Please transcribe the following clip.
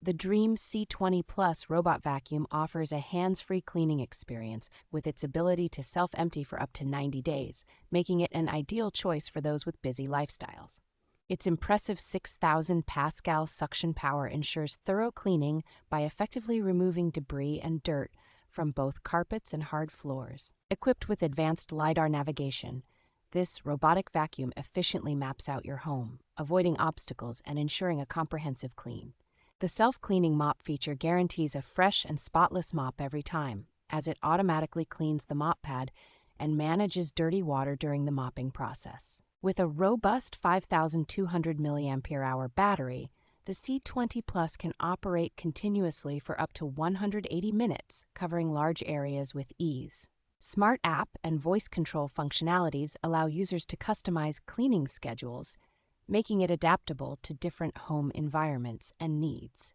The DREAME C20 Plus robot vacuum offers a hands-free cleaning experience with its ability to self-empty for up to 90 days, making it an ideal choice for those with busy lifestyles. Its impressive 6,000 Pascal suction power ensures thorough cleaning by effectively removing debris and dirt from both carpets and hard floors. Equipped with advanced LiDAR navigation, this robotic vacuum efficiently maps out your home, avoiding obstacles and ensuring a comprehensive clean. The self-cleaning mop feature guarantees a fresh and spotless mop every time, as it automatically cleans the mop pad and manages dirty water during the mopping process. With a robust 5,200 milliampere-hour battery, the C20 Plus can operate continuously for up to 180 minutes, covering large areas with ease. Smart app and voice control functionalities allow users to customize cleaning schedules, making it adaptable to different home environments and needs.